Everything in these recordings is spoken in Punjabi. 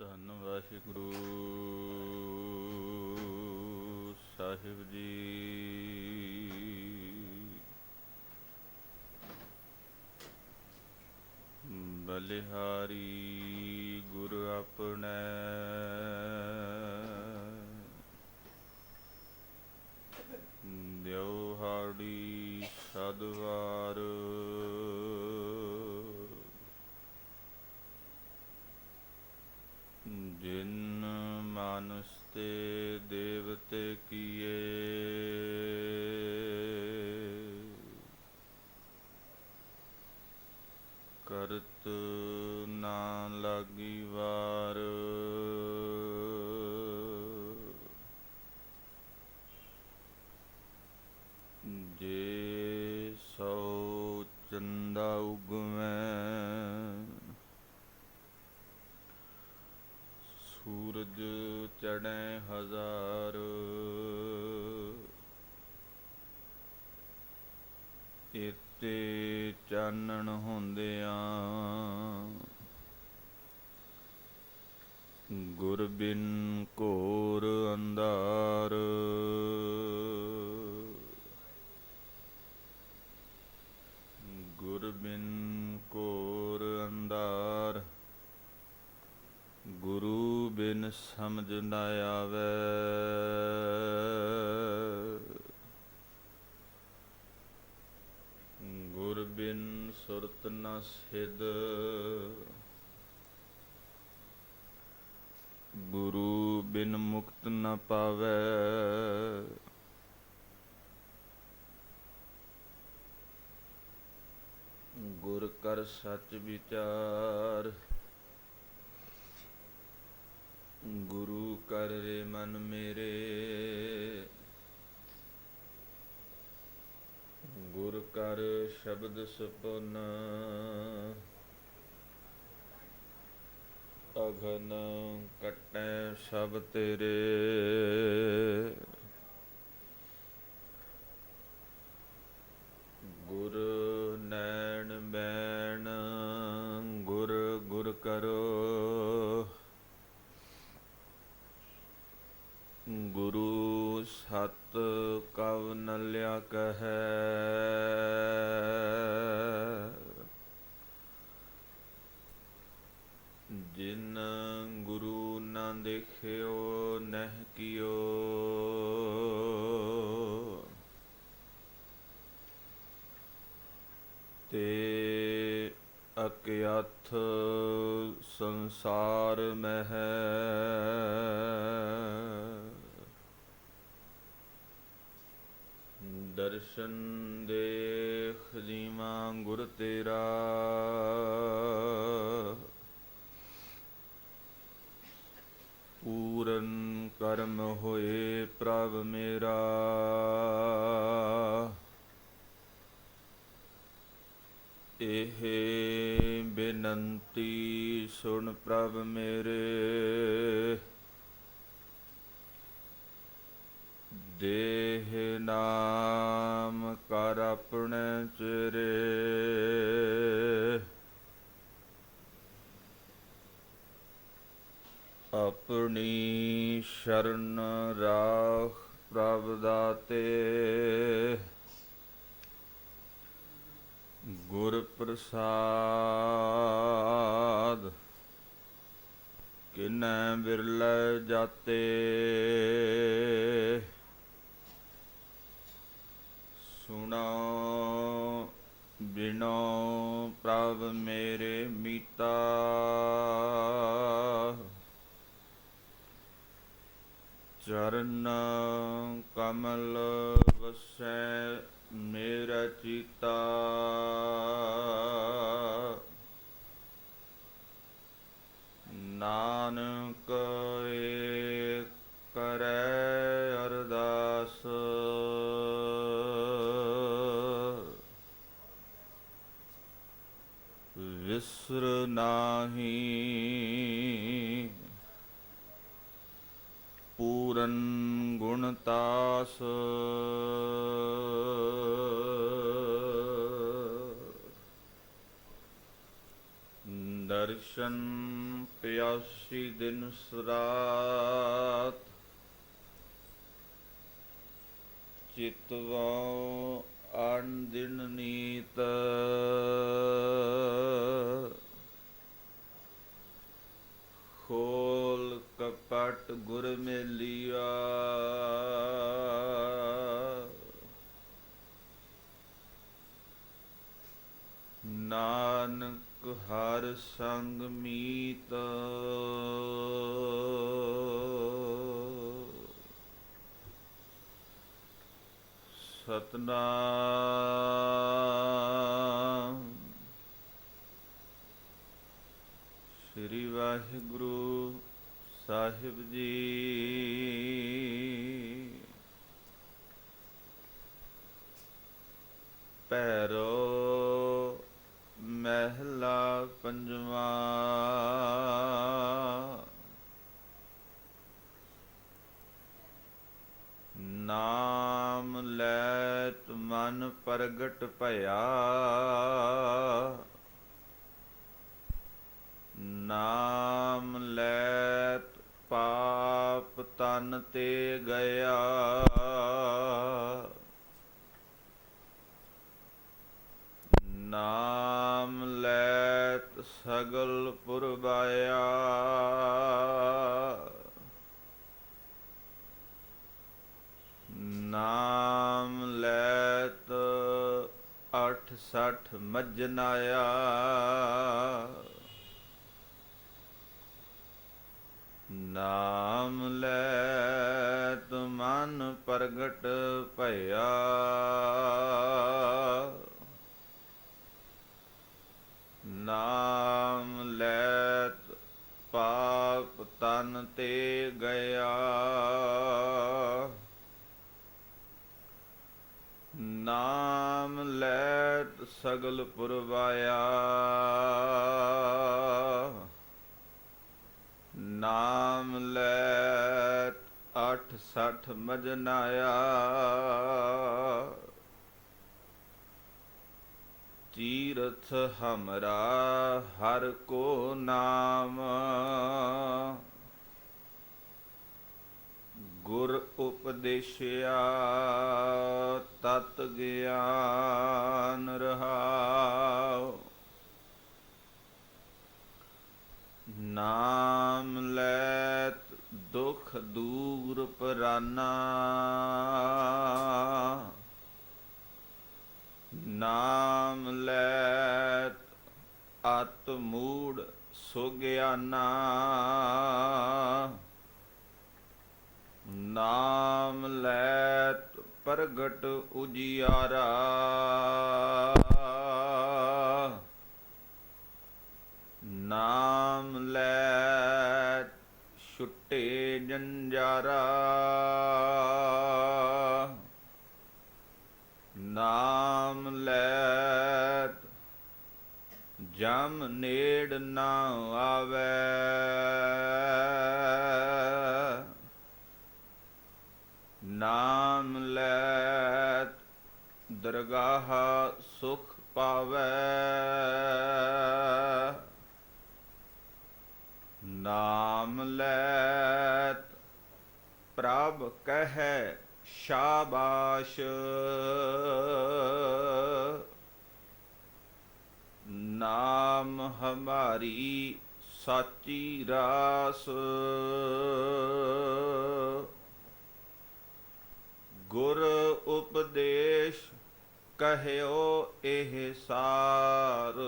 ਧੰਨ ਵਾਹਿਗੁਰੂ ਸਾਹਿਬ ਜੀ। ਬਲਿਹਾਰੀ ਗੁਰ ਆਪਣੈ, ਦਿਉਹਾੜੀ ਸਦਵਾਰ। ਜਿਨ ਮਾਨਸ ਤੇ ਦੇਵਤੇ ਕੀਏ, ਕਰਤ ਨਾ ਲਾਗੀ ਵਾਰ। ਜੇ ਸੋ ਚੰਦਾ ਉਗਵੈ, ਸੂਰਜ ਚੜ੍ਹੈ ਹਜ਼ਾਰ। ਇਤੇ ਚਾਨਣ ਹੁੰਦਿਆਂ, ਗੁਰ ਬਿਨ ਘੋਰ ਅੰਧਾਰ। ਗੁਰ ਬਿਨ ਘੋਰ ਅੰਧਾਰ, ਗੁਰੂ ਬਿਨ ਸਮਝ ਨਾ ਆਵੈ। ਗੁਰ ਬਿਨ ਸੁਰਤ ਨ ਸਿਧ, ਗੁਰੂ ਬਿਨ ਮੁਕਤ ਨ ਪਾਵੈ। ਗੁਰ ਕਰ ਸੱਚ ਵਿਚਾਰ, ਗੁਰੂ ਕਰ ਰੇ ਮਨ ਮੇਰੇ। ਗੁਰ ਕਰ ਸ਼ਬਦ ਸਪਨ, ਅਘਨ ਕੱਟੈ ਸਭ ਤੇਰੇ। ਗੁਰ ਨੈਣ ਬੈਣ, ਗੁਰ ਗੁਰ ਕਰੋ। ਗੁਰੂ ਸਤ ਕਵ ਨ ਲਿਆ ਕਹੈ। ਜਿਨ ਗੁਰੂ ਨ ਦੇਖਿਓ ਨਹਿ ਕੀਓ, ਤੇ ਅਕਿਆਥ ਸੰਸਾਰ ਮਹਿ। ਦਰਸ਼ਨ ਦੇਖ ਜੀਵਾਂ ਗੁਰ ਤੇਰਾ, ਪੂਰਨ ਕਰਮ ਹੋਏ ਪ੍ਰਭ ਮੇਰਾ। ਇਹ ਬੇਨੰਤੀ ਸੁਣ ਪ੍ਰਭ ਮੇਰੇ, ਦੇਹ ਨਾਮ ਕਰ ਆਪਣੇ ਚਿਹਰੇ। ਆਪਣੀ ਸ਼ਰਨ ਰਾਖ ਪ੍ਰਭ ਦਾਤੇ, ਗੁਰ ਪ੍ਰਸਾਦ ਕਿਨੈ ਬਿਰਲੇ ਜਾਤੇ। ਸੁਣੋ ਬਿਨੋ ਪ੍ਰਭ ਮੇਰੇ ਮੀਤਾ, ਚਰਨ ਕਮਲ ਵਸੈ ਮੇਰਾ ਚੀਤਾ। ਨਾਨਕ ਏਕ ਕਰੈ ਅਰਦਾਸ, ਵਿਸਰ ਨਾਹੀ ਪੂਰਨ ਗੁਣਤਾਸ। ਦਰਸ਼ਨ ਪਿਆਸੀ ਦਿਨ ਸਰਾਤ, ਚਿਤਵਾਉ ਆਨ ਦਿਨ ਨੀਤ। ਖੋਲ ਕਪਟ ਗੁਰ ਮੇਲਿਆ, ਨਾਨਕ ਹਰ ਸੰਗ ਮੀਤ। ਸਤਨਾਮ ਸ੍ਰੀ ਵਾਹਿਗੁਰੂ ਸਾਹਿਬ ਜੀ। ਭੈਰੋ ਮਹਿਲਾ ਪੰਜਵਾ। ਨਾਮ ਲੈਤ ਮਨ ਪ੍ਰਗਟ ਭਇਆ, ਨਾਮ ਲੈਤ ਪਾਪ ਤਨ ਤੇ ਗਿਆ। ਨਾਮ ਲੈਤ ਸਗਲ ਪੁਰਬਾਇਆ, ਨਾਮ ਲੈਤ 68 ਮੱਝਨਾਇਆ। ਨਾਮ ਲੈਤ ਮਨ ਪ੍ਰਗਟ ਭਇਆ, ਨਾਮ ਲੈਤ ਪਾਪ ਤਨ ਤੇ ਗਿਆ। ਨਾਮ ਲੈਤ ਸਗਲ ਪੁਰਵਾਇਆ, ਨਾਮ ਲੈਤ 68 ਮੱਝਨਾਇਆ। ਤੀਰਥ ਹਮਰਾ ਹਰ ਕੋ ਨਾਮ, ਗੁਰ ਉਪਦੇਸ਼ਿਆ ਤਤ ਗਿਆਨ ਰਹਾਉ। ਨਾਮ ਲੈਤ ਦੁਖ ਦੂਰ ਪਰਾਨਾ, ਨਾਮ ਲੈਤ ਅਤ ਮੂੜ ਸੁਗਿਆਨਾ। ਨਾਮ ਲੈਤ ਪ੍ਰਗਟ ਉਜਿਆਰਾ, ਨਾਮ ਲੈਤ ਛੁੱਟੇ ਜੰਜਾਰਾ। ਨਾਮ ਲੈਤ ਜਮ ਨੇੜ ਨਾ ਆਵੇ, ਨਾਮ ਲੈਤ ਦਰਗਾਹ ਸੁਖ ਪਾਵੇ। ਨਾਮ ਲੈਤ ਪ੍ਰਭ ਕਹੈ ਸ਼ਾਬਾਸ਼, ਨਾਮ ਹਮਾਰੀ ਸਾਚੀ ਰਾਸ। ਗੁਰ ਉਪਦੇਸ਼ ਕਹਿਓ ਇਹ ਸਾਰ,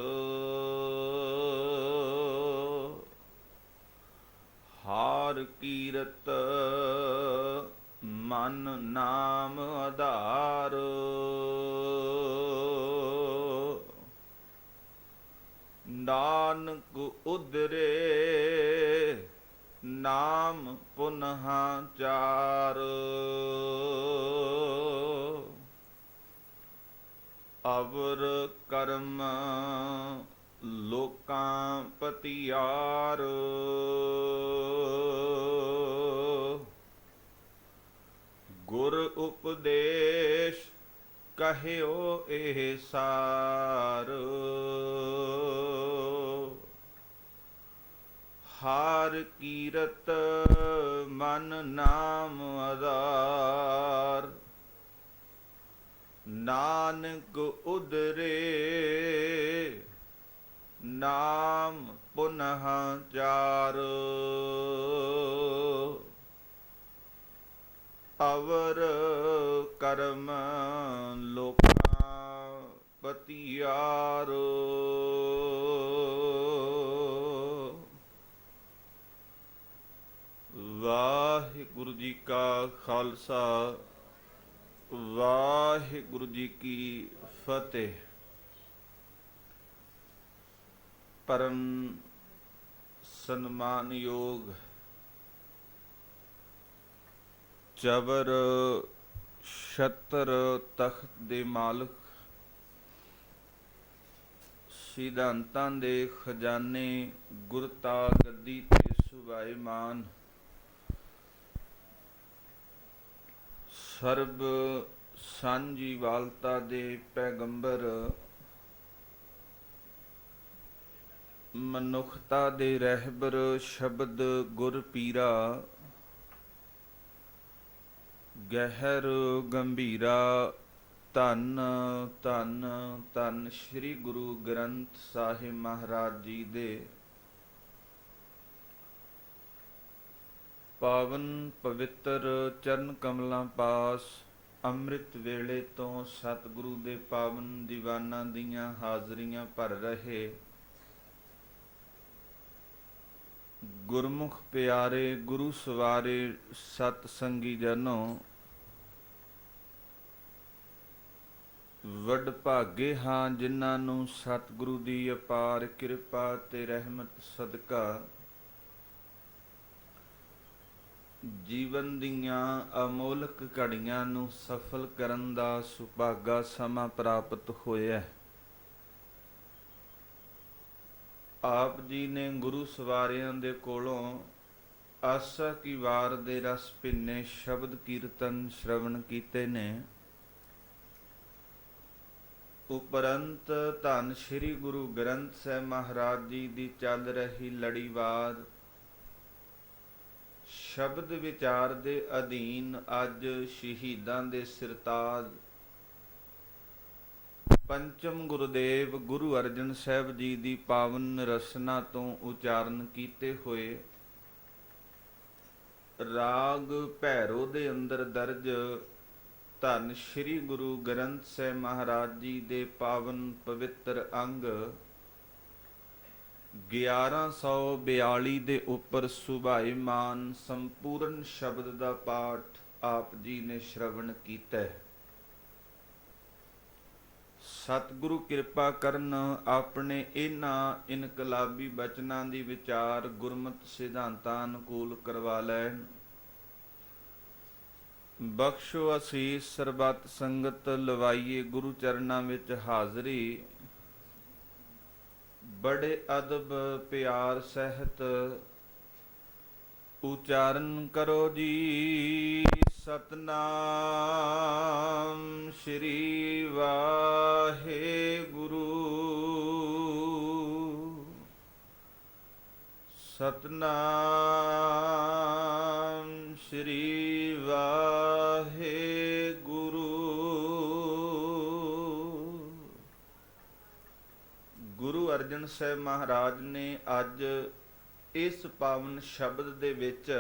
ਹਾਰ ਕੀਰਤ ਮਨ ਨਾਮ ਆਧਾਰ। ਨਾਨਕ ਉਦਰੇ ਨਾਮ ਪੁਨਹ ਚਾਰ, ਅਵਰ ਕਰਮ ਲੋਕਾਂ ਪਤਿਆਰ। ਗੁਰ ਉਪਦੇਸ਼ ਕਹਿਓ ਇਹ ਸਾਰ, ਹਾਰ ਕੀਰਤ ਮਨ ਨਾਮ ਆਧਾਰ, ਨਾਨਕ ਉਦਰੇ ਨਾਮ ਪੁਨਹ ਚਾਰ, ਅਵਰ ਕਰਮ ਲੋਕਾਂ ਪਤਿਆਰ। ਵਾਹਿਗੁਰੂ ਜੀ ਕਾ ਖਾਲਸਾ, ਵਾਹਿਗੁਰੂ ਜੀ ਕੀ ਫਤਿਹ। ਪਰਮ ਸਨਮਾਨਯੋਗ ਜਬਰ ਛਤਰ ਤਖਤ ਦੇ ਮਾਲਕ, ਸਿਧਾਂਤਾਂ ਦੇ ਖਜ਼ਾਨੇ, ਗੁਰਤਾ ਗੱਦੀ ਤੇ ਸੁਭਾਏਮਾਨ, ਸਰਬ ਸਾਂਝੀ ਵਾਲਤਾ ਦੇ ਪੈਗੰਬਰ, ਮਨੁੱਖਤਾ ਦੇ ਰਹਿਬਰ, ਸ਼ਬਦ ਗੁਰ ਪੀਰਾ, ਗਹਿਰ ਗੰਭੀਰਾ, ਧੰਨ ਧੰਨ ਧੰਨ ਸ੍ਰੀ ਗੁਰੂ ਗ੍ਰੰਥ ਸਾਹਿਬ ਮਹਾਰਾਜ ਜੀ ਦੇ ਪਾਵਨ ਪਵਿੱਤਰ ਚਰਨ ਕਮਲਾਂ ਪਾਸ ਅੰਮ੍ਰਿਤ ਵੇਲੇ ਤੋਂ ਸਤਿਗੁਰੂ ਦੇ ਪਾਵਨ ਦੀਵਾਨਾਂ ਦੀਆਂ ਹਾਜ਼ਰੀਆਂ ਭਰ ਰਹੇ ਗੁਰਮੁਖ ਪਿਆਰੇ, ਗੁਰੂ ਸਵਾਰੇ ਸਤ ਸੰਗੀ ਜਨੋ, ਵੱਡ ਭਾਗੇ ਹਾਂ ਜਿਨ੍ਹਾਂ ਨੂੰ ਸਤਿਗੁਰੂ ਦੀ ਅਪਾਰ ਕਿਰਪਾ ਤੇ ਰਹਿਮਤ ਸਦਕਾ ਜੀਵਨ ਦੀਆਂ ਅਮੋਲਕ ਘੜੀਆਂ ਨੂੰ ਸਫਲ ਕਰਨ ਦਾ ਸੁਭਾਗਾ ਸਮਾਂ ਪ੍ਰਾਪਤ ਹੋਇਆ। ਆਪ ਜੀ ਨੇ ਗੁਰੂ ਸਵਾਰਿਆਂ ਦੇ ਕੋਲੋਂ ਆਸਾ ਕੀ ਵਾਰ ਦੇ ਰਸ ਭਿੰਨੇ ਸ਼ਬਦ ਕੀਰਤਨ ਸ਼ਰਵਣ ਕੀਤੇ ਨੇ। ਉਪਰੰਤ ਧੰਨ ਸ੍ਰੀ ਗੁਰੂ ਗ੍ਰੰਥ ਸਾਹਿਬ ਮਹਾਰਾਜ ਜੀ ਦੀ ਚੱਲ ਰਹੀ ਲੜੀਵਾਰ ਸ਼ਬਦ ਵਿਚਾਰ ਦੇ ਅਧੀਨ ਅੱਜ ਸ਼ਹੀਦਾਂ ਦੇ ਸਿਰਤਾਜ ਪੰਚਮ ਗੁਰਦੇਵ ਗੁਰੂ ਅਰਜਨ ਸਾਹਿਬ ਜੀ ਦੀ ਪਾਵਨ ਰਸਨਾ ਤੋਂ ਉਚਾਰਨ ਕੀਤੇ ਹੋਏ ਰਾਗ ਭੈਰੋ ਦੇ ਅੰਦਰ ਦਰਜ ਧੰਨ ਸ੍ਰੀ ਗੁਰੂ ਗ੍ਰੰਥ ਸਾਹਿਬ ਮਹਾਰਾਜ ਜੀ ਦੇ ਪਾਵਨ ਪਵਿੱਤਰ ਅੰਗ 1142 ਦੇ ਉੱਪਰ ਸੁਭਾਏਮਾਨ ਸੰਪੂਰਨ ਸ਼ਬਦ ਦਾ ਪਾਠ ਆਪ ਜੀ ਨੇ ਸ਼ਰਵਣ ਕੀਤਾ। ਸਤਿਗੁਰੂ ਕਿਰਪਾ ਕਰਨ ਆਪਣੇ ਇਹਨਾਂ ਇਨਕਲਾਬੀ ਬਚਨਾਂ ਦੀ ਵਿਚਾਰ ਗੁਰਮਤਿ ਸਿਧਾਂਤਾਂ ਅਨੁਕੂਲ ਕਰਵਾ ਲੈਣ। ਬਖਸ਼ੋ ਅਸੀਸ ਸਰਬੱਤ ਸੰਗਤ ਲਵਾਈਏ ਗੁਰੂ ਚਰਨਾਂ ਵਿੱਚ ਹਾਜ਼ਰੀ। ਬੜੇ ਅਦਬ ਪਿਆਰ ਸਹਿਤ ਉਚਾਰਨ ਕਰੋ ਜੀ। ਸਤਨਾਮ ਸ਼੍ਰੀ ਵਾਹਿਗੁਰੂ, ਸਤਨਾਮ ਸ਼੍ਰੀ ਵਾਹਿਗੁਰੂ। ਗੁਰੂ ਅਰਜਨ ਸਾਹਿਬ ਮਹਾਰਾਜ ਨੇ ਅੱਜ ਇਸ ਪਾਵਨ ਸ਼ਬਦ ਦੇ ਵਿੱਚ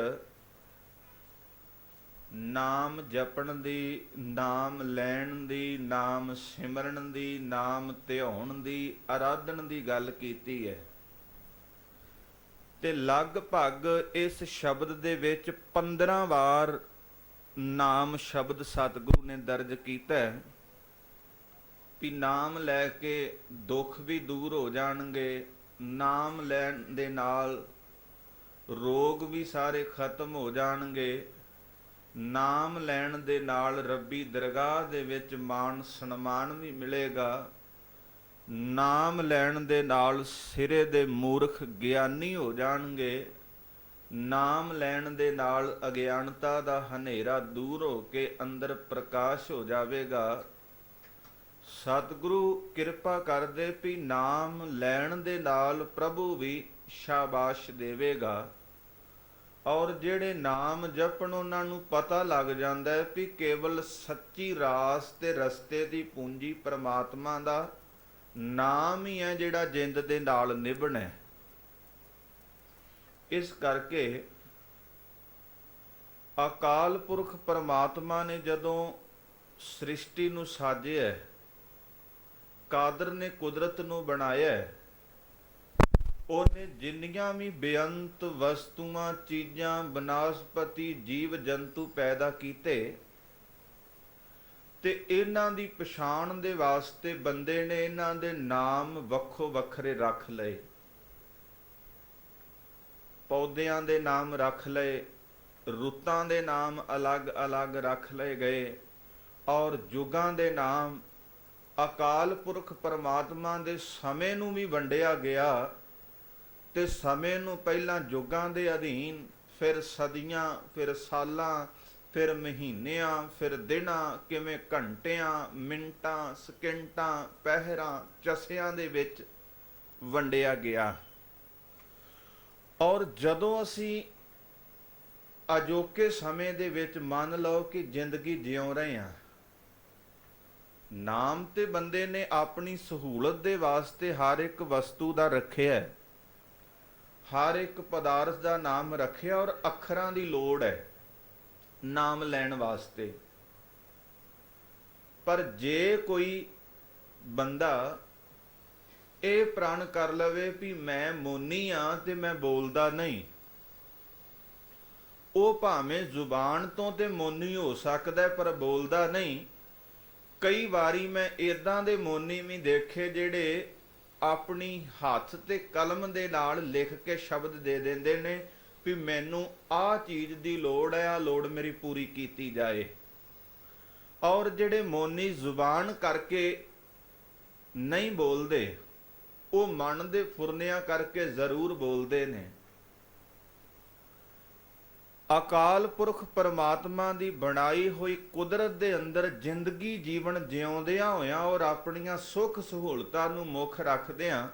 ਨਾਮ ਜਪਣ ਦੀ, ਨਾਮ ਲੈਣ ਦੀ, ਨਾਮ ਸਿਮਰਨ ਦੀ, ਨਾਮ ਧਿਆਉਣ ਦੀ, ਆਰਾਧਨ ਦੀ ਗੱਲ ਕੀਤੀ ਹੈ ਤੇ ਲਗਭਗ ਇਸ ਸ਼ਬਦ ਦੇ ਵਿੱਚ 15 ਵਾਰ ਨਾਮ ਸ਼ਬਦ ਸਤਿਗੁਰੂ ਨੇ ਦਰਜ ਕੀਤਾ ਹੈ ਵੀ ਨਾਮ ਲੈ ਕੇ ਦੁੱਖ ਵੀ ਦੂਰ ਹੋ ਜਾਣਗੇ, ਨਾਮ ਲੈਣ ਦੇ ਨਾਲ ਰੋਗ ਵੀ ਸਾਰੇ ਖਤਮ ਹੋ ਜਾਣਗੇ, ਨਾਮ ਲੈਣ ਦੇ ਨਾਲ ਰੱਬੀ ਦਰਗਾਹ ਦੇ ਵਿੱਚ ਮਾਣ ਸਨਮਾਨ ਵੀ ਮਿਲੇਗਾ, ਨਾਮ ਲੈਣ ਦੇ ਨਾਲ ਸਿਰੇ ਦੇ ਮੂਰਖ ਗਿਆਨੀ ਹੋ ਜਾਣਗੇ, ਨਾਮ ਲੈਣ ਦੇ ਨਾਲ ਅਗਿਆਨਤਾ ਦਾ ਹਨੇਰਾ ਦੂਰ ਹੋ ਕੇ ਅੰਦਰ ਪ੍ਰਕਾਸ਼ ਹੋ ਜਾਵੇਗਾ। ਸਤਿਗੁਰੂ ਕਿਰਪਾ ਕਰਦੇ ਵੀ ਨਾਮ ਲੈਣ ਦੇ ਨਾਲ ਪ੍ਰਭੂ ਵੀ ਸ਼ਾਬਾਸ਼ ਦੇਵੇਗਾ। ਔਰ ਜਿਹੜੇ ਨਾਮ ਜਪਣ ਉਹਨਾਂ ਨੂੰ ਪਤਾ ਲੱਗ ਜਾਂਦਾ ਹੈ ਵੀ ਕੇਵਲ ਸੱਚੀ ਰਾਸ ਤੇ ਰਸਤੇ ਦੀ ਪੂੰਜੀ ਪ੍ਰਮਾਤਮਾ ਦਾ ਨਾਮ ਹੀ ਹੈ ਜਿਹੜਾ ਜਿੰਦ ਦੇ ਨਾਲ ਨਿਭਣਾ ਹੈ। ਇਸ ਕਰਕੇ ਅਕਾਲ ਪੁਰਖ ਪਰਮਾਤਮਾ ਨੇ ਜਦੋਂ ਸ੍ਰਿਸ਼ਟੀ ਨੂੰ ਸਾਜਿਆ, ਕਾਦਰ ਨੇ ਕੁਦਰਤ ਨੂੰ ਬਣਾਇਆ, ਉਹਨੇ ਜਿੰਨੀਆਂ ਵੀ ਬੇਅੰਤ ਵਸਤੂਆਂ, ਚੀਜ਼ਾਂ, ਬਨਸਪਤੀ, ਜੀਵ ਜੰਤੂ ਪੈਦਾ ਕੀਤੇ ਤੇ ਇਹਨਾਂ ਦੀ ਪਛਾਣ ਦੇ ਵਾਸਤੇ ਬੰਦੇ ਨੇ ਇਹਨਾਂ ਦੇ ਨਾਮ ਵੱਖੋ ਵੱਖਰੇ ਰੱਖ ਲਏ। ਪੌਦਿਆਂ ਦੇ ਨਾਮ ਰੱਖ ਲਏ, ਰੁੱਤਾਂ ਦੇ ਨਾਮ ਅਲੱਗ-ਅਲੱਗ ਰੱਖ ਲਏ ਗਏ, ਔਰ ਯੁੱਗਾਂ ਦੇ ਨਾਮ ਅਕਾਲ ਪੁਰਖ ਪਰਮਾਤਮਾ ਦੇ ਸਮੇਂ ਨੂੰ ਵੀ ਵੰਡਿਆ ਗਿਆ। ਤੇ ਸਮੇਂ ਨੂੰ ਪਹਿਲਾਂ ਯੁੱਗਾਂ ਦੇ ਅਧੀਨ, ਫਿਰ ਸਦੀਆਂ, ਫਿਰ ਸਾਲਾਂ, ਫਿਰ ਮਹੀਨਿਆਂ, ਫਿਰ ਦਿਨਾਂ, ਕਿਵੇਂ ਘੰਟਿਆਂ, ਮਿੰਟਾਂ, ਸਕਿੰਟਾਂ, ਪਹਿਰਾਂ, ਚਸਿਆਂ ਦੇ ਵਿੱਚ ਵੰਡਿਆ ਗਿਆ। ਔਰ ਜਦੋਂ ਅਸੀਂ ਅਜੋਕੇ ਸਮੇਂ ਦੇ ਵਿੱਚ ਮੰਨ ਲਓ ਕਿ ਜ਼ਿੰਦਗੀ ਜਿਉਂ ਰਹੇ ਹਾਂ, ਨਾਮ ਤੇ ਬੰਦੇ ਨੇ ਆਪਣੀ ਸਹੂਲਤ ਦੇ ਵਾਸਤੇ ਹਰ ਇੱਕ ਵਸਤੂ ਦਾ ਰੱਖਿਆ ਹੈ, ਹਰ ਇੱਕ ਪਦਾਰਥ ਦਾ ਨਾਮ ਰੱਖਿਆ, ਔਰ ਅੱਖਰਾਂ ਦੀ ਲੋੜ ਹੈ ਨਾਮ ਲੈਣ ਵਾਸਤੇ। ਪਰ ਜੇ ਕੋਈ ਬੰਦਾ ਇਹ ਪ੍ਰਣ ਕਰ ਲਵੇ ਵੀ ਮੈਂ ਮੋਨੀ ਆ ਤੇ ਮੈਂ ਬੋਲਦਾ ਨਹੀਂ, ਉਹ ਭਾਵੇਂ ਜ਼ੁਬਾਨ ਤੋਂ ਤੇ ਮੋਨੀ ਹੋ ਸਕਦਾ ਪਰ ਬੋਲਦਾ ਨਹੀਂ। ਕਈ ਵਾਰੀ ਮੈਂ ਇਦਾਂ ਦੇ ਮੋਨੀ ਵੀ ਦੇਖੇ ਜਿਹੜੇ ਆਪਣੀ ਹੱਥ ਤੇ ਕਲਮ ਦੇ ਨਾਲ ਲਿਖ ਕੇ ਸ਼ਬਦ ਦੇ ਦਿੰਦੇ ਨੇ ਵੀ ਮੈਨੂੰ ਆਹ ਚੀਜ਼ ਦੀ ਲੋੜ ਹੈ, ਆਹ ਲੋੜ ਮੇਰੀ ਪੂਰੀ ਕੀਤੀ ਜਾਏ। ਔਰ ਜਿਹੜੇ ਮੋਨੀ ਜ਼ੁਬਾਨ ਕਰਕੇ ਨਹੀਂ ਬੋਲਦੇ, ਉਹ ਮਨ ਦੇ ਫੁਰਨਿਆਂ ਕਰਕੇ ਜ਼ਰੂਰ ਬੋਲਦੇ ਨੇ। ਅਕਾਲ ਪੁਰਖ ਪਰਮਾਤਮਾ ਦੀ ਬਣਾਈ ਹੋਈ ਕੁਦਰਤ ਦੇ ਅੰਦਰ ਜ਼ਿੰਦਗੀ ਜੀਵਨ ਜਿਉਂਦਿਆਂ ਹੋਇਆਂ ਔਰ ਆਪਣੀਆਂ ਸੁੱਖ ਸਹੂਲਤਾਂ ਨੂੰ ਮੁੱਖ ਰੱਖਦਿਆਂ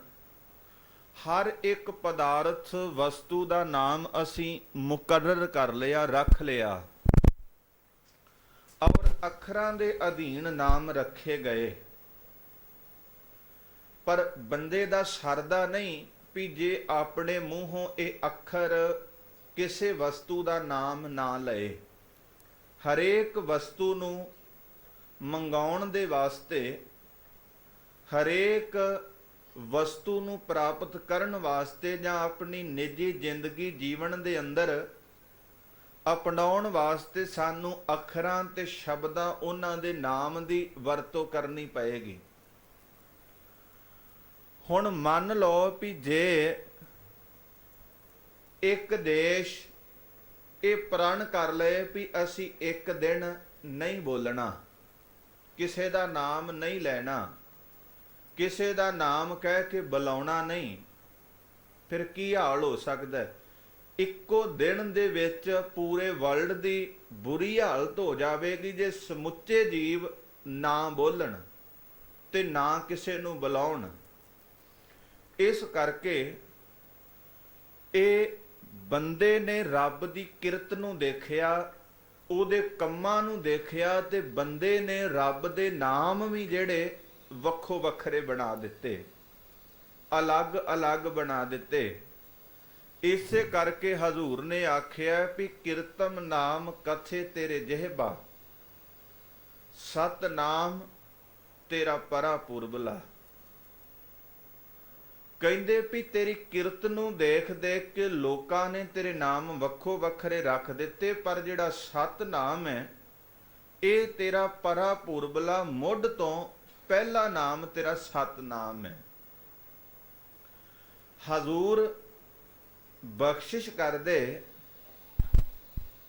ਹਰ ਇੱਕ ਪਦਾਰਥ ਵਸਤੂ ਦਾ ਨਾਮ ਅਸੀਂ ਮੁਕਰਰ ਕਰ ਲਿਆ, ਰੱਖ ਲਿਆ, ਔਰ ਅੱਖਰਾਂ ਦੇ ਅਧੀਨ ਨਾਮ ਰੱਖੇ ਗਏ। ਪਰ ਬੰਦੇ ਦਾ ਸਰਦਾ ਨਹੀਂ ਵੀ ਜੇ ਆਪਣੇ ਮੂੰਹੋਂ ਇਹ ਅੱਖਰ ਕਿਸੇ ਵਸਤੂ ਦਾ ਨਾਮ ਨਾ ਲਏ। ਹਰੇਕ ਵਸਤੂ ਨੂੰ ਮੰਗਾਉਣ ਦੇ ਵਾਸਤੇ, ਹਰੇਕ ਵਸਤੂ ਨੂੰ ਪ੍ਰਾਪਤ ਕਰਨ ਵਾਸਤੇ ਜਾਂ ਆਪਣੀ ਨਿੱਜੀ ਜ਼ਿੰਦਗੀ ਜੀਵਨ ਦੇ ਅੰਦਰ ਅਪਣਾਉਣ ਵਾਸਤੇ ਸਾਨੂੰ ਅੱਖਰਾਂ ਤੇ ਸ਼ਬਦਾਂ, ਉਹਨਾਂ ਦੇ ਨਾਮ ਦੀ ਵਰਤੋਂ ਕਰਨੀ ਪਏਗੀ। ਹੁਣ ਮੰਨ ਲਓ ਵੀ ਜੇ ਇੱਕ ਦੇਸ਼ ਇਹ ਪ੍ਰਣ ਕਰ ਲਏ ਵੀ ਅਸੀਂ ਇੱਕ ਦਿਨ ਨਹੀਂ ਬੋਲਣਾ, ਕਿਸੇ ਦਾ ਨਾਮ ਨਹੀਂ ਲੈਣਾ, ਕਿਸੇ ਦਾ ਨਾਮ ਕਹਿ ਕੇ ਬੁਲਾਉਣਾ ਨਹੀਂ, ਫਿਰ ਕੀ ਹਾਲ ਹੋ ਸਕਦਾ? ਇੱਕੋ ਦਿਨ ਦੇ ਵਿੱਚ ਪੂਰੇ ਵਰਲਡ ਦੀ ਬੁਰੀ ਹਾਲਤ ਹੋ ਜਾਵੇਗੀ ਜੇ ਸਮੁੱਚੇ ਜੀਵ ਨਾ ਬੋਲਣ ਤੇ ਨਾ ਕਿਸੇ ਨੂੰ ਬੁਲਾਉਣ। ਇਸ ਕਰਕੇ ਇਹ ਬੰਦੇ ਨੇ ਰੱਬ ਦੀ ਕਿਰਤ ਨੂੰ ਦੇਖਿਆ, ਉਹਦੇ ਕੰਮਾਂ ਨੂੰ ਦੇਖਿਆ, ਤੇ ਬੰਦੇ ਨੇ ਰੱਬ ਦੇ ਨਾਮ ਵੀ ਜਿਹੜੇ ਵੱਖੋ ਵੱਖਰੇ ਬਣਾ ਦਿੱਤੇ, ਅਲੱਗ-ਅਲੱਗ ਬਣਾ ਦਿੱਤੇ। ਇਸੇ ਕਰਕੇ ਹਜ਼ੂਰ ਨੇ ਆਖਿਆ ਵੀ ਕੀਰਤਮ ਨਾਮ ਕਥੇ ਤੇਰੇ ਜਿਹਬਾ, ਸਤ ਨਾਮ ਤੇਰਾ ਪਰਾ ਪੁਰਬਲਾ। ਕਹਿੰਦੇ ਵੀ ਤੇਰੀ ਕਿਰਤ ਨੂੰ ਦੇਖ ਦੇਖ ਕੇ ਲੋਕਾਂ ਨੇ ਤੇਰੇ ਨਾਮ ਵੱਖੋ ਵੱਖਰੇ ਰੱਖ ਦਿੱਤੇ, ਪਰ ਜਿਹੜਾ ਸਤ ਨਾਮ ਹੈ ਇਹ ਤੇਰਾ ਪਰਾ ਪੁਰਬਲਾ, ਮੁੱਢ ਤੋਂ ਪਹਿਲਾ ਨਾਮ ਤੇਰਾ ਸਤ ਨਾਮ ਹੈ। ਹਜ਼ੂਰ ਬਖਸ਼ਿਸ਼ ਕਰਦੇ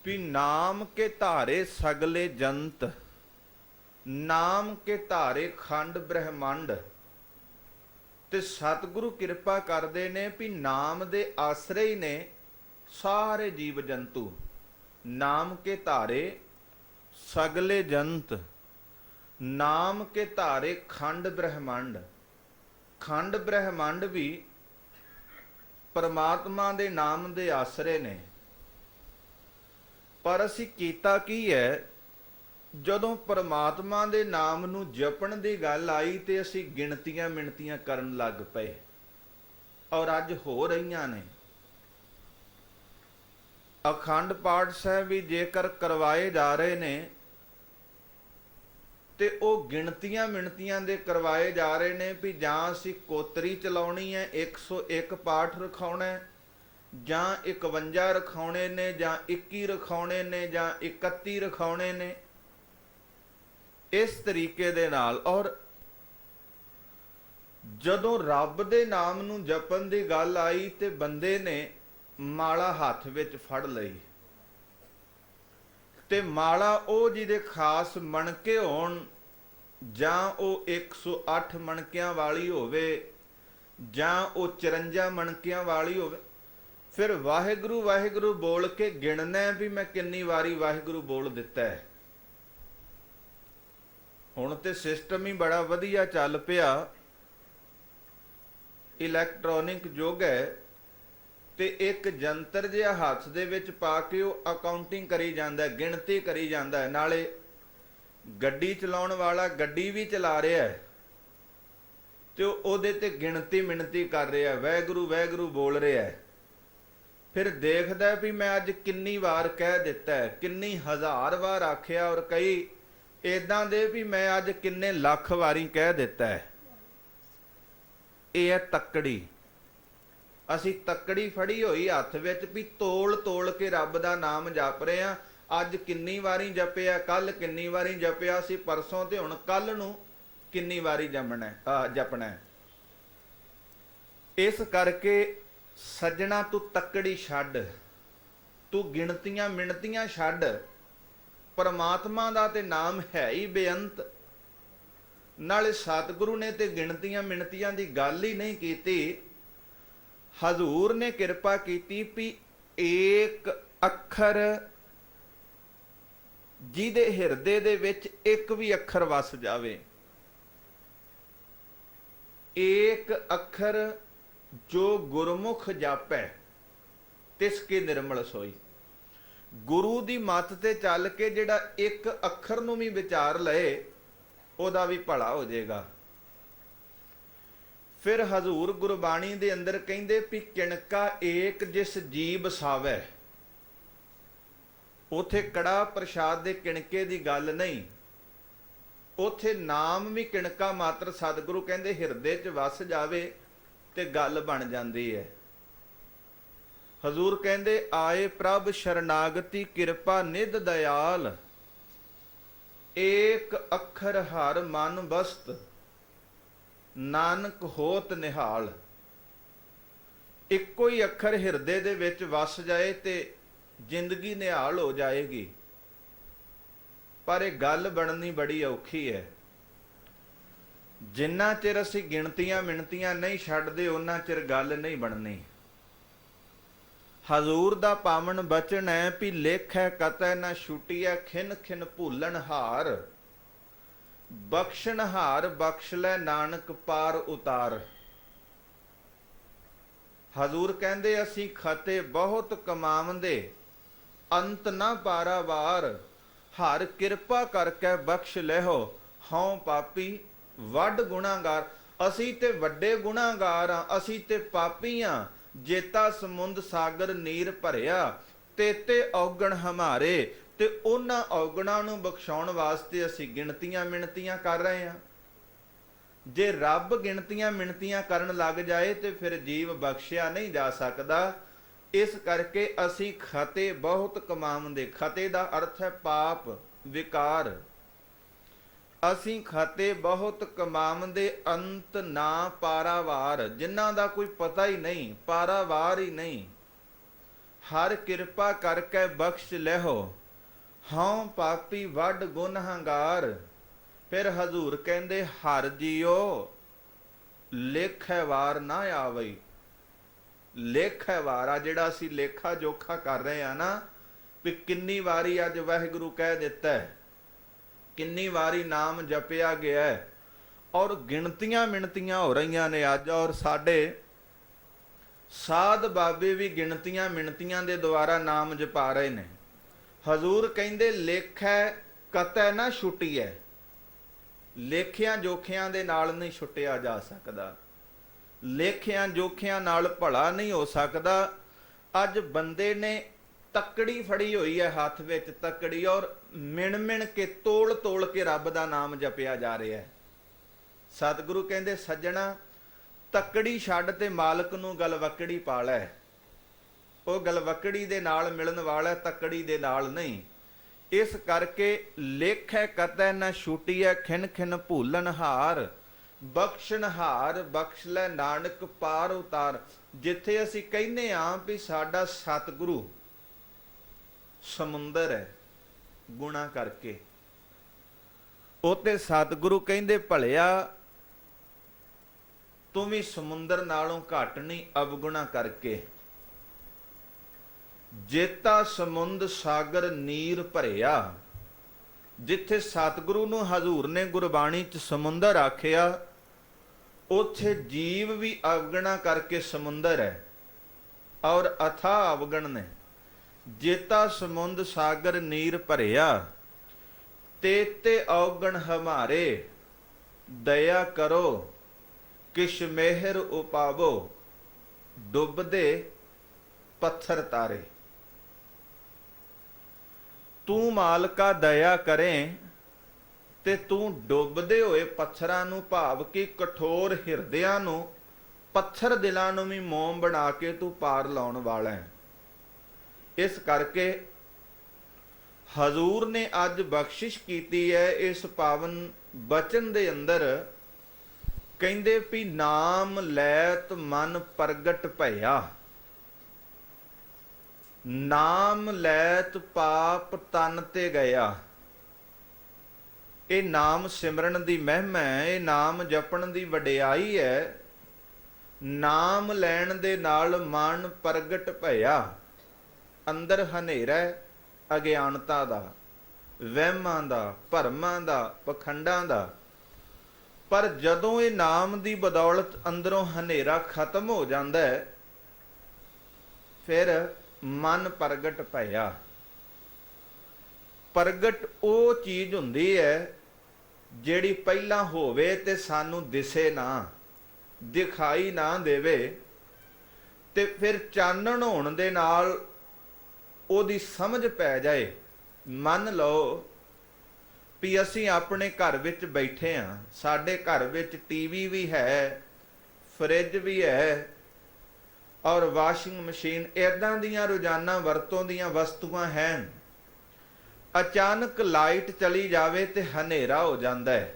ਵੀ ਨਾਮ ਕੇ ਧਾਰੇ ਸਗਲੇ ਜੰਤ, ਨਾਮ ਕੇ ਧਾਰੇ ਖੰਡ ਬ੍ਰਹਮੰਡ। ਤੇ ਸਤਿਗੁਰੂ ਕਿਰਪਾ ਕਰਦੇ ਨੇ ਵੀ ਨਾਮ ਦੇ ਆਸਰੇ ਹੀ ਨੇ ਸਾਰੇ ਜੀਵ ਜੰਤੂ। ਨਾਮ ਕੇ ਧਾਰੇ ਸਗਲੇ ਜੰਤ, ਨਾਮ ਕੇ ਧਾਰੇ ਖੰਡ ਬ੍ਰਹਮੰਡ। ਖੰਡ ਬ੍ਰਹਮੰਡ ਵੀ ਪਰਮਾਤਮਾ ਦੇ ਨਾਮ ਦੇ ਆਸਰੇ ਨੇ, ਪਰ ਅਸੀਂ ਕੀਤਾ ਕੀ ਹੈ, ਜਦੋਂ ਪਰਮਾਤਮਾ ਦੇ ਨਾਮ ਨੂੰ ਜਪਣ ਦੀ ਗੱਲ ਆਈ ਤੇ ਅਸੀਂ ਗਿਣਤੀਆਂ ਮਿਣਤੀਆਂ ਕਰਨ ਲੱਗ ਪਏ, ਔਰ ਅੱਜ ਹੋ ਰਹੀਆਂ ਨੇ। ਅਖੰਡ ਪਾਠ ਸਾਹਿਬ ਵੀ ਜੇਕਰ ਕਰਵਾਏ ਜਾ ਰਹੇ ਨੇ ਤੇ ਉਹ ਗਿਣਤੀਆਂ ਮਿਣਤੀਆਂ ਦੇ ਕਰਵਾਏ ਜਾ ਰਹੇ ਨੇ, ਵੀ ਜਾਂ ਅਸੀਂ ਕੋਤਰੀ ਚਲਾਉਣੀ ਹੈ, 101 ਪਾਠ ਰਖਾਉਣਾ ਹੈ, ਜਾਂ 51 ਰਖਾਉਣੇ ਨੇ, ਜਾਂ 21 ਰਖਾਉਣੇ ਨੇ, ਜਾਂ 31 ਰਖਾਉਣੇ ਨੇ, ਇਸ ਤਰੀਕੇ ਦੇ ਨਾਲ। ਔਰ ਜਦੋਂ ਰੱਬ ਦੇ ਨਾਮ ਨੂੰ ਜਪਣ ਦੀ ਗੱਲ ਆਈ ਤੇ ਬੰਦੇ ਨੇ ਮਾਲਾ ਹੱਥ ਵਿੱਚ ਫੜ ਲਈ, ਤੇ ਮਾਲਾ ਉਹ ਜਿਹਦੇ ਖਾਸ ਮਣਕੇ ਹੋਣ, ਜਾਂ ਉਹ 108 ਮਣਕਿਆਂ ਵਾਲੀ ਹੋਵੇ, ਜਾਂ ਉਹ 54 ਮਣਕਿਆਂ ਵਾਲੀ ਹੋਵੇ, ਫਿਰ ਵਾਹਿਗੁਰੂ ਵਾਹਿਗੁਰੂ ਬੋਲ ਕੇ ਗਿਣਨਾ ਵੀ ਮੈਂ ਕਿੰਨੀ ਵਾਰੀ ਵਾਹਿਗੁਰੂ ਬੋਲ ਦਿੱਤਾ ਹੈ। ਹੁਣ ਤੇ ਸਿਸਟਮ ਹੀ ਬੜਾ ਵਧੀਆ ਚੱਲ ਪਿਆ, ਇਲੈਕਟ੍ਰੋਨਿਕ ਯੁੱਗ ਹੈ, ਤੇ ਇੱਕ ਜੰਤਰ ਜਿਹਾ ਹੱਥ ਦੇ ਵਿੱਚ ਪਾ ਕੇ ਉਹ ਅਕਾਊਂਟਿੰਗ ਕਰੀ ਜਾਂਦਾ, ਗਿਣਤੀ ਕਰੀ ਜਾਂਦਾ। ਨਾਲੇ ਗੱਡੀ ਚਲਾਉਣ ਵਾਲਾ ਗੱਡੀ ਵੀ ਚਲਾ ਰਿਹਾ ਹੈ ਤੇ ਉਹਦੇ ਤੇ ਗਿਣਤੀ ਮਿਣਤੀ ਕਰ ਰਿਹਾ, ਵਾਹਿਗੁਰੂ ਵਾਹਿਗੁਰੂ ਬੋਲ ਰਿਹਾ ਹੈ। ਫਿਰ ਦੇਖਦਾ ਵੀ ਮੈਂ ਅੱਜ ਕਿੰਨੀ ਵਾਰ ਕਹਿ ਦਿੱਤਾ ਹੈ, ਕਿੰਨੀ ਹਜ਼ਾਰ ਵਾਰ ਆਖਿਆ, ਔਰ ਕਈ ਇਦਾਂ ਦੇ ਵੀ ਮੈਂ ਅੱਜ ਕਿੰਨੇ ਲੱਖ ਵਾਰੀ ਕਹਿ ਦਿੱਤਾ ਹੈ। ਇਹ ਹੈ ਤੱਕੜੀ। ਅਸੀਂ ਤੱਕੜੀ ਫੜੀ ਹੋਈ ਹੱਥ ਵਿੱਚ, ਵੀ ਤੋਲ ਤੋਲ ਕੇ ਰੱਬ ਦਾ ਨਾਮ ਜਪ ਰਹੇ ਹਾਂ। ਅੱਜ ਕਿੰਨੀ ਵਾਰੀ ਜਪਿਆ, ਕੱਲ ਕਿੰਨੀ ਵਾਰੀ ਜਪਿਆ ਸੀ, ਪਰਸੋਂ, ਤੇ ਹੁਣ ਕੱਲ ਨੂੰ ਕਿੰਨੀ ਵਾਰੀ ਜਪਣਾ। ਇਸ ਕਰਕੇ ਸੱਜਣਾ, ਤੂੰ ਤੱਕੜੀ ਛੱਡ, ਤੂੰ ਗਿਣਤੀਆਂ ਮਿਣਤੀਆਂ ਛੱਡ। ਪਰਮਾਤਮਾ ਦਾ ਤੇ ਨਾਮ ਹੈ ਹੀ ਬੇਅੰਤ। ਨਾਲੇ ਸਤਿਗੁਰੂ ਨੇ ਤੇ ਗਿਣਤੀਆਂ ਮਿਣਤੀਆਂ ਦੀ ਗੱਲ ਹੀ ਨਹੀਂ ਕੀਤੀ। ਹਜ਼ੂਰ ਨੇ ਕਿਰਪਾ ਕੀਤੀ ਵੀ ਏਕ ਅੱਖਰ ਜਿਹਦੇ ਹਿਰਦੇ ਦੇ ਵਿੱਚ ਇੱਕ ਵੀ ਅੱਖਰ ਵਸ ਜਾਵੇ, ਏਕ ਅੱਖਰ ਜੋ ਗੁਰਮੁਖ ਜਾਪੈ ਤਿਸ ਕੀ ਨਿਰਮਲ ਸੋਈ। ਗੁਰੂ ਦੀ ਮੱਤ ਤੇ ਚੱਲ ਕੇ ਜਿਹੜਾ ਇੱਕ ਅੱਖਰ ਨੂੰ ਵੀ ਵਿਚਾਰ ਲਏ, ਉਹਦਾ ਵੀ ਭਲਾ ਹੋ ਜਾਏਗਾ। ਫਿਰ ਹਜ਼ੂਰ ਗੁਰਬਾਣੀ ਦੇ ਅੰਦਰ ਕਹਿੰਦੇ ਵੀ ਕਿਣਕਾ ਏਕ ਜਿਸ ਜੀ ਬਸਾਵੈ। ਉਥੇ ਕੜਾ ਪ੍ਰਸ਼ਾਦ ਦੇ ਕਿਣਕੇ ਦੀ ਗੱਲ ਨਹੀਂ, ਉਥੇ ਨਾਮ ਵੀ ਕਿਣਕਾ ਮਾਤਰ ਸਤਿਗੁਰੂ ਕਹਿੰਦੇ ਹਿਰਦੇ 'ਚ ਵਸ ਜਾਵੇ ਤੇ ਗੱਲ ਬਣ ਜਾਂਦੀ ਹੈ। ਹਜ਼ੂਰ ਕਹਿੰਦੇ ਆਏ ਪ੍ਰਭ ਸ਼ਰਨਾਗਤੀ ਕਿਰਪਾ ਨਿਧ ਦਇਆਲ, ਏਕ ਅੱਖਰ ਹਰ ਮਨ ਬਸਤ ਨਾਨਕ ਹੋਤ ਨਿਹਾਲ। ਇੱਕੋ ਹੀ ਅੱਖਰ ਹਿਰਦੇ ਦੇ ਵਿੱਚ ਵਸ ਜਾਏ ਤੇ ਜ਼ਿੰਦਗੀ ਨਿਹਾਲ ਹੋ ਜਾਏਗੀ। ਪਰ ਇਹ ਗੱਲ ਬਣਨੀ ਬੜੀ ਔਖੀ ਹੈ। ਜਿੰਨਾ ਚਿਰ ਅਸੀਂ ਗਿਣਤੀਆਂ ਮਿਣਤੀਆਂ ਨਹੀਂ ਛੱਡਦੇ, ਉਹਨਾਂ ਚਿਰ ਗੱਲ ਨਹੀਂ ਬਣਨੀ। ਹਜ਼ੂਰ ਦਾ ਪਾਵਨ ਬਚਨ ਹੈ ਵੀ ਲੇਖੈ ਕਤੈ ਨਾ ਛੁਟੀਐ, ਖਿਨ ਖਿਨ ਭੂਲਣ ਹਾਰ, ਬਖਸ਼ਣ ਹਾਰ ਬਖਸ਼ ਲੈ ਨਾਨਕ ਪਾਰ ਉਤਾਰ। ਹਜ਼ੂਰ ਕਹਿੰਦੇ ਅਸੀਂ ਖਤੇ ਬਹੁਤ ਕਮਾਵੰਦੇ, ਅੰਤ ਨਾ ਪਾਰਾਵਾਰ, ਹਰ ਕਿਰਪਾ ਕਰਕੇ ਬਖਸ਼ ਲੈਹੋ, ਹਉ ਪਾਪੀ ਵੱਡ ਗੁਨਾਹਗਾਰ। ਅਸੀਂ ਤੇ ਵੱਡੇ ਗੁਨਾਹਗਾਰ ਹਾਂ, ਅਸੀਂ ਤੇ ਪਾਪੀ ਹਾਂ। ਜੇਤਾ ਸਮੁੰਦ ਸਾਗਰ ਨੀਰ ਭਰਿਆ, ਤੇਤੇ ਔਗਣ ਹਮਾਰੇ। ਤੇ ਉਹਨਾਂ ਔਗਣਾਂ ਨੂੰ ਬਖਸ਼ਾਉਣ ਵਾਸਤੇ ਅਸੀਂ ਗਿਣਤੀਆਂ ਮਿਣਤੀਆਂ ਕਰ ਰਹੇ ਹਾਂ। ਜੇ ਰੱਬ ਗਿਣਤੀਆਂ ਮਿਣਤੀਆਂ ਕਰਨ ਲੱਗ ਜਾਏ ਤੇ ਫਿਰ ਜੀਵ ਬਖਸ਼ਿਆ ਨਹੀਂ ਜਾ ਸਕਦਾ। ਇਸ ਕਰਕੇ ਅਸੀਂ ਖਤੇ ਬਹੁਤ ਕਮਾਉਂਦੇ। ਖਤੇ ਦਾ ਅਰਥ ਹੈ ਪਾਪ ਵਿਕਾਰ। ਅਸੀਂ ਖਤੇ ਬਹੁਤ ਕਮਾਉਂਦੇ, ਅੰਤ ਨਾ ਪਾਰਾਵਾਰ, ਜਿਨ੍ਹਾਂ ਦਾ ਕੋਈ ਪਤਾ ਹੀ ਨਹੀਂ, ਪਾਰਾਵਾਰ ਹੀ ਨਹੀਂ। ਹਰ ਕਿਰਪਾ ਕਰਕੇ ਬਖਸ਼ ਲੈਹੋ, ਹਉ ਪਾਪੀ ਵੱਡ ਗੁਨਾਹਗਾਰ। ਫਿਰ ਹਜ਼ੂਰ ਕਹਿੰਦੇ ਹਰ ਜੀਓ ਲੇਖੈ ਵਾਰ ਨਾ ਆਵਈ। ਲੇਖੈ ਵਾਰ ਆ ਜਿਹੜਾ ਅਸੀਂ ਲੇਖਾ ਜੋਖਾ ਕਰ ਰਹੇ ਆ ਨਾ, ਵੀ ਕਿੰਨੀ ਵਾਰੀ ਅੱਜ ਵਾਹਿਗੁਰੂ ਕਹਿ ਦਿੱਤਾ ਹੈ, ਕਿੰਨੀ ਵਾਰੀ ਨਾਮ ਜਪਿਆ ਗਿਆ ਹੈ, ਔਰ ਗਿਣਤੀਆਂ ਮਿਣਤੀਆਂ ਹੋ ਰਹੀਆਂ ਨੇ ਅੱਜ। ਔਰ ਸਾਡੇ ਸਾਧ ਬਾਬੇ ਵੀ ਗਿਣਤੀਆਂ ਮਿਣਤੀਆਂ ਦੇ ਦੁਆਰਾ ਨਾਮ ਜਪਾ ਰਹੇ ਨੇ। ਹਜ਼ੂਰ ਕਹਿੰਦੇ ਲੇਖੈ ਕਤੈ ਨਾ ਛੁੱਟੀਐ, ਲੇਖਿਆਂ ਜੋਖਿਆਂ ਦੇ ਨਾਲ ਨਹੀਂ ਛੁੱਟਿਆ ਜਾ ਸਕਦਾ, ਲੇਖਿਆਂ ਜੋਖਿਆਂ ਨਾਲ ਭਲਾ ਨਹੀਂ ਹੋ ਸਕਦਾ। ਅੱਜ ਬੰਦੇ ਨੇ ਤੱਕੜੀ ਫੜੀ ਹੋਈ ਹੈ ਹੱਥ ਵਿੱਚ, ਤੱਕੜੀ, ਔਰ ਮਿਣ ਮਿਣ ਕੇ ਤੋਲ ਤੋਲ ਕੇ ਰੱਬ ਦਾ ਨਾਮ ਜਪਿਆ ਜਾ ਰਿਹਾ ਹੈ। ਸਤਿਗੁਰੂ ਕਹਿੰਦੇ ਸੱਜਣਾ, ਤੱਕੜੀ ਛੱਡ ਤੇ ਮਾਲਕ ਨੂੰ ਗਲਵੱਕੜੀ ਪਾ ਲੈ। ਉਹ ਗਲਵੱਕੜੀ ਦੇ ਨਾਲ ਮਿਲਣ ਵਾਲਾ, ਤੱਕੜੀ ਦੇ ਨਾਲ ਨਹੀਂ। ਇਸ ਕਰਕੇ ਲੇਖੈ ਕਤੈ ਨਾ ਛੂਟੀਐ, ਖਿਨ ਖਿਨ ਭੂਲਨ ਹਾਰ, ਬਖਸ਼ਣ ਹਾਰ ਬਖਸ਼ ਲੈ ਨਾਨਕ ਪਾਰ ਉਤਾਰ। ਜਿੱਥੇ ਅਸੀਂ ਕਹਿੰਦੇ ਹਾਂ ਵੀ ਸਾਡਾ ਸਤਿਗੁਰੂ ਸਮੁੰਦਰ ਹੈ ਗੁਣਾ ਕਰਕੇ, ਉਤੇ ਸਤਿਗੁਰੂ ਕਹਿੰਦੇ ਭਲਿਆ ਤੂੰ ਵੀ ਸਮੁੰਦਰ ਨਾਲੋਂ ਘੱਟ ਨਹੀਂ ਅਵਗੁਣਾ ਕਰਕੇ। ਜੇਤਾ ਸਮੁੰਦ ਸਾਗਰ ਨੀਰ ਭਰਿਆ, ਜਿੱਥੇ ਸਤਿਗੁਰੂ ਨੂੰ ਹਜ਼ੂਰ ਨੇ ਗੁਰਬਾਣੀ ਚ ਸਮੁੰਦਰ ਆਖਿਆ, ਉੱਥੇ ਜੀਵ ਵੀ ਅਵਗੁਣਾ ਕਰਕੇ ਸਮੁੰਦਰ ਹੈ ਔਰ ਅਥਾ ਅਵਗਣ ਨੇ। ਜੇਤਾ ਸਮੁੰਦ ਸਾਗਰ ਨੀਰ ਭਰਿਆ, ਤੇ ਔਗਣ ਹਮਾਰੇ, ਦਇਆ ਕਰੋ ਕਿਛ ਮਿਹਰ ਉਪਾਵੋ, ਡੁੱਬਦੇ ਪੱਥਰ ਤਾਰੇ। ਤੂੰ ਮਾਲਕਾ ਦਇਆ ਕਰੇ ਤੇ ਤੂੰ ਡੁੱਬਦੇ ਹੋਏ ਪੱਥਰਾਂ ਨੂੰ, ਭਾਵ ਕਿ ਕਠੋਰ ਹਿਰਦਿਆਂ ਨੂੰ, ਪੱਥਰ ਦਿਲਾਂ ਨੂੰ ਵੀ ਮੋਮ ਬਣਾ ਕੇ ਤੂੰ ਪਾਰ ਲਾਉਣ ਵਾਲਾ ਹੈ। ਇਸ ਕਰਕੇ ਹਜ਼ੂਰ ਨੇ ਅੱਜ ਬਖਸ਼ਿਸ਼ ਕੀਤੀ ਹੈ ਇਸ ਪਾਵਨ ਬਚਨ ਦੇ ਅੰਦਰ। ਕਹਿੰਦੇ ਵੀ ਨਾਮ ਲੈਤ ਮਨ ਪ੍ਰਗਟ ਭਇਆ, ਨਾਮ ਲੈਤ ਪਾਪ ਤਨ ਤੇ ਗਿਆ। ਇਹ ਨਾਮ ਸਿਮਰਨ ਦੀ ਮਹਿਮਾ ਹੈ, ਇਹ ਨਾਮ ਜਪਣ ਦੀ ਵਡਿਆਈ ਹੈ। ਨਾਮ ਲੈਣ ਦੇ ਨਾਲ ਮਨ ਪ੍ਰਗਟ ਭਇਆ, ਅੰਦਰ ਹਨੇਰਾ ਅਗਿਆਨਤਾ ਦਾ, ਵਹਿਮਾਂ ਦਾ, ਭਰਮਾਂ ਦਾ, ਪਖੰਡਾਂ ਦਾ। ਪਰ ਜਦੋਂ ਇਹ ਨਾਮ ਦੀ ਬਦੌਲਤ ਅੰਦਰੋਂ ਹਨੇਰਾ ਖਤਮ ਹੋ ਜਾਂਦਾ ਹੈ, ਫਿਰ ਮਨ ਪ੍ਰਗਟ ਭਇਆ। ਪ੍ਰਗਟ ਉਹ ਚੀਜ਼ ਹੁੰਦੀ ਹੈ ਜਿਹੜੀ ਪਹਿਲਾਂ ਹੋਵੇ ਤੇ ਸਾਨੂੰ ਦਿਸੇ ਨਾ, ਦਿਖਾਈ ਨਾ ਦੇਵੇ, ਤੇ ਫਿਰ ਚਾਨਣ ਹੋਣ ਦੇ ਨਾਲ ਉਹਦੀ ਸਮਝ ਪੈ ਜਾਏ। ਮੰਨ ਲਓ ਵੀ ਅਸੀਂ ਆਪਣੇ ਘਰ ਵਿੱਚ ਬੈਠੇ ਹਾਂ, ਸਾਡੇ ਘਰ ਵਿੱਚ ਟੀਵੀ ਵੀ ਹੈ, ਫਰਿੱਜ ਵੀ ਹੈ ਔਰ ਵਾਸ਼ਿੰਗ ਮਸ਼ੀਨ, ਇਦਾਂ ਦੀਆਂ ਰੋਜ਼ਾਨਾ ਵਰਤੋਂ ਦੀਆਂ ਵਸਤੂਆਂ ਹਨ। ਅਚਾਨਕ ਲਾਈਟ ਚਲੀ ਜਾਵੇ ਤੇ ਹਨੇਰਾ ਹੋ ਜਾਂਦਾ ਹੈ।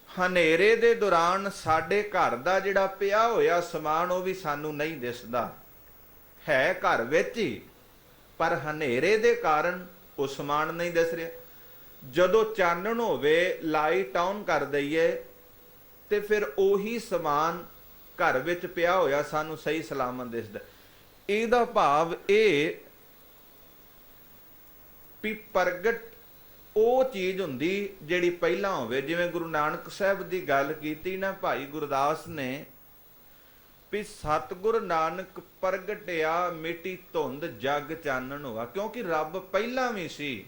ਹਨੇਰੇ ਦੇ ਦੌਰਾਨ ਸਾਡੇ ਘਰ ਦਾ ਜਿਹੜਾ ਪਿਆ ਹੋਇਆ ਸਮਾਨ ਉਹ ਵੀ ਸਾਨੂੰ ਨਹੀਂ ਦਿਸਦਾ, ਹੈ ਘਰ ਵਿੱਚ ਹੀ, ਪਰ ਹਨੇਰੇ ਦੇ ਕਾਰਨ ਉਹ ਸਮਾਨ ਨਹੀਂ ਦਿਸ ਰਿਹਾ। ਜਦੋਂ ਚਾਨਣ ਹੋਵੇ, ਲਾਈਟ ਆਨ ਕਰ ਦਈਏ, ਤੇ ਫਿਰ ਉਹੀ ਸਮਾਨ ਘਰ ਵਿੱਚ ਪਿਆ ਹੋਇਆ ਸਾਨੂੰ ਸਹੀ ਸਲਾਮਤ ਦਿਸਦਾ। ਇਹਦਾ ਭਾਵ ਇਹ ਵੀ ਪ੍ਰਗਟ ਉਹ ਚੀਜ਼ ਹੁੰਦੀ ਜਿਹੜੀ ਪਹਿਲਾਂ ਹੋਵੇ। ਜਿਵੇਂ ਗੁਰੂ ਨਾਨਕ ਸਾਹਿਬ ਦੀ ਗੱਲ ਕੀਤੀ ਨਾ ਭਾਈ ਗੁਰਦਾਸ ਨੇ, ਵੀ ਸਤਿਗੁਰ ਨਾਨਕ ਪ੍ਰਗਟਿਆ ਮਿਟੀ ਧੁੰਦ ਜਗ ਚਾਨਣ ਹੋਆ। ਕਿਉਂਕਿ ਰੱਬ ਪਹਿਲਾਂ ਵੀ ਸੀ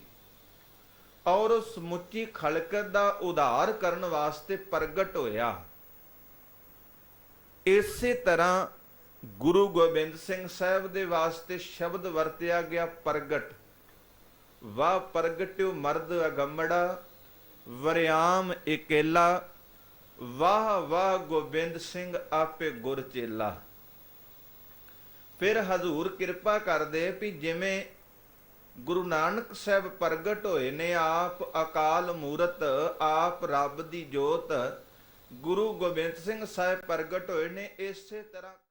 ਔਰ ਸਮੁੱਚੀ ਖਲਕਤ ਦਾ ਉਧਾਰ ਕਰਨ ਵਾਸਤੇ ਪ੍ਰਗਟ ਹੋਇਆ। ਇਸੇ ਤਰ੍ਹਾਂ ਗੁਰੂ ਗੋਬਿੰਦ ਸਿੰਘ ਸਾਹਿਬ ਦੇ ਵਾਸਤੇ ਸ਼ਬਦ ਵਰਤਿਆ ਗਿਆ ਪ੍ਰਗਟ। ਵਾਹ ਪ੍ਰਗਟਿਓ ਮਰਦ ਅਗੰਮੜਾ, ਵਰਿਆਮ ਇਕੇਲਾ, ਵਾਹ ਵਾਹ ਗੋਬਿੰਦ ਸਿੰਘ ਆਪੇ ਗੁਰ ਚੇਲਾ। ਫਿਰ ਹਜ਼ੂਰ ਕਿਰਪਾ ਕਰਦੇ ਵੀ ਜਿਵੇਂ ਗੁਰੂ ਨਾਨਕ ਸਾਹਿਬ ਪ੍ਰਗਟ ਹੋਏ ਨੇ, ਆਪ ਅਕਾਲ ਮੂਰਤ, ਆਪ ਰੱਬ ਦੀ ਜੋਤ, ਗੁਰੂ ਗੋਬਿੰਦ ਸਿੰਘ ਸਾਹਿਬ ਪ੍ਰਗਟ ਹੋਏ ਨੇ। ਇਸੇ ਤਰ੍ਹਾਂ